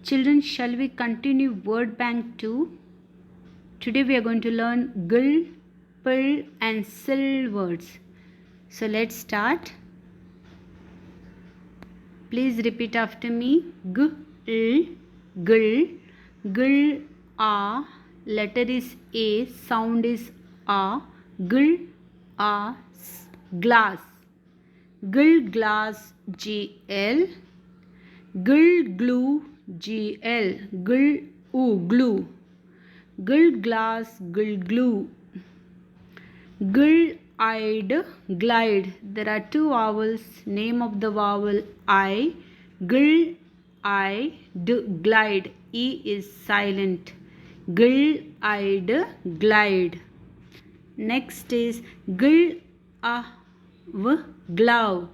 Children, shall we continue word bank 2? Today we are going to learn gl, pl and sil words. So let's start. Please repeat after me. G, l, gl, gl, a, letter is A, sound is A, gl, a, glass. Gl, glass, gl, gl, glue, gl, gl, glue. Gl, glass, gl, glue. Gl, eyed, glide. There are two vowels. Name of the vowel I. Gl, I, d, glide. E is silent. Gl, eyed, glide. Next is gl, v, glove.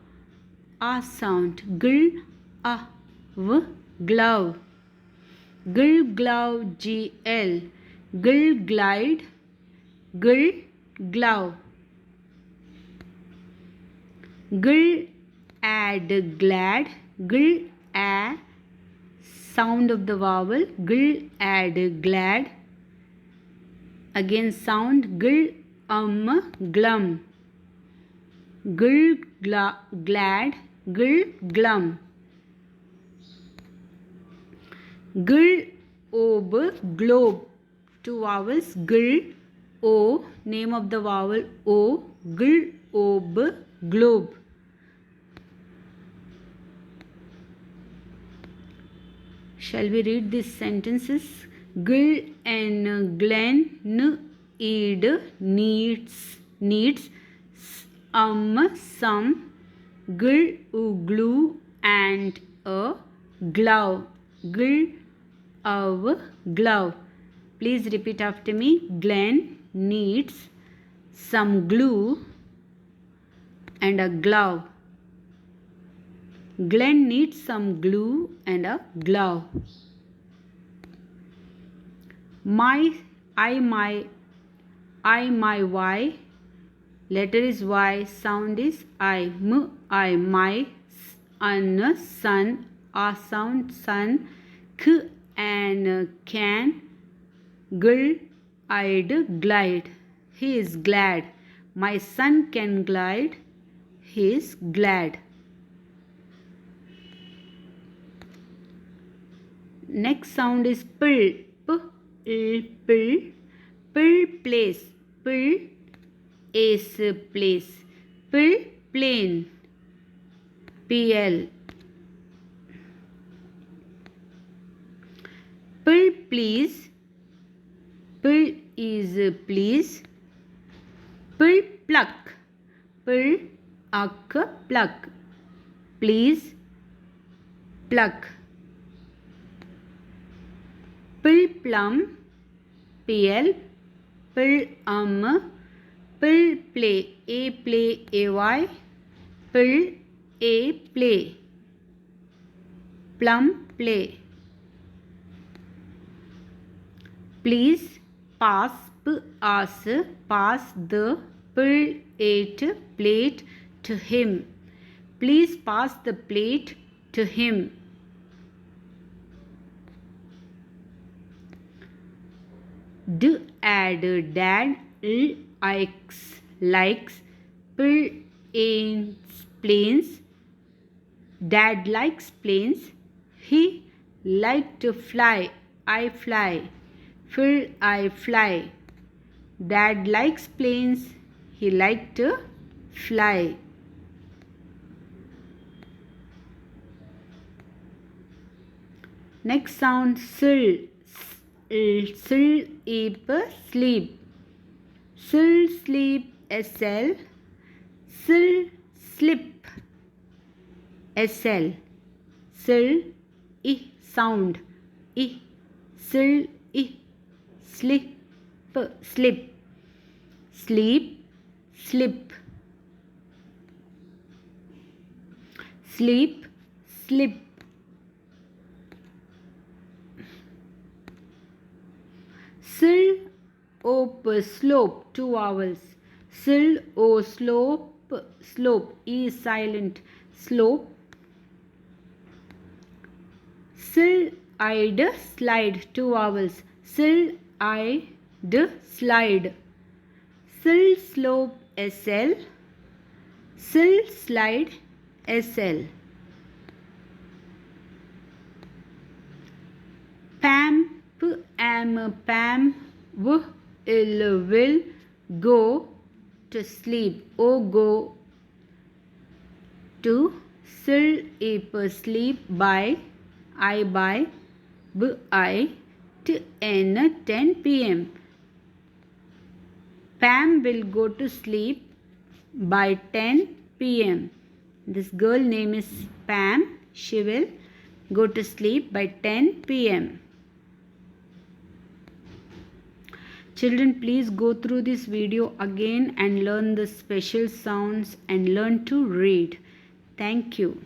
A sound. Gl, v, glove. Gl, glove, gl. Gl, glide. Gl, glove. Gl, add, glad. Gl, a, sound of the vowel. Gl, add, glad. Again sound. Gl, glum. Gl, glad. Gl, glum. Gl, globe. Two vowels. Gl, o, name of the vowel O. Gl, globe. Shall we read these sentences? Gl and Glen, need, needs, some, gl, glue and a glove. Gl, glove. Please repeat after me. Glen needs some glue and a glove. Glen needs some glue and a glove. My, my, Y. Letter is Y, sound is I. My, sun, a sound, sun. K and can. Gl, eyed, glide. He is glad. My son can glide. He is glad. Next sound is pill. Pill. Pill, place. Pill is place. Pill, plane. PL. Pill, please. Pill is please. Pill, pluck. Pill, pluck. Please, pluck. Pill, plum. PL. Pill, pill, play. A, play, AY. Pill, A, play. Plum, play. Please, pass, pass the plate to him. Please pass the plate to him. Add, dad, likes, planes. Dad likes planes. He liked to fly. I fly. I fly. Dad likes planes. He liked to fly. Next sound, sil. Sleep. Sil, sleep, SL. Sil, slip, SL. Sil, sound, sil, slip, slip. Sleep, slip. Sleep, slip. Sil, slope, two vowels. Sil, slope, E is silent. Slope. Sill-eyed slide. Two vowels. Sill-eyed slide. Sill slope SL. Sill slide SL. Pam Pam will go to sleep. Go to sleep by to 10 p.m. Pam will go to sleep by 10 p.m. This girl name is Pam. She will go to sleep by 10 p.m. Children, please go through this video again and learn the special sounds and learn to read. Thank you.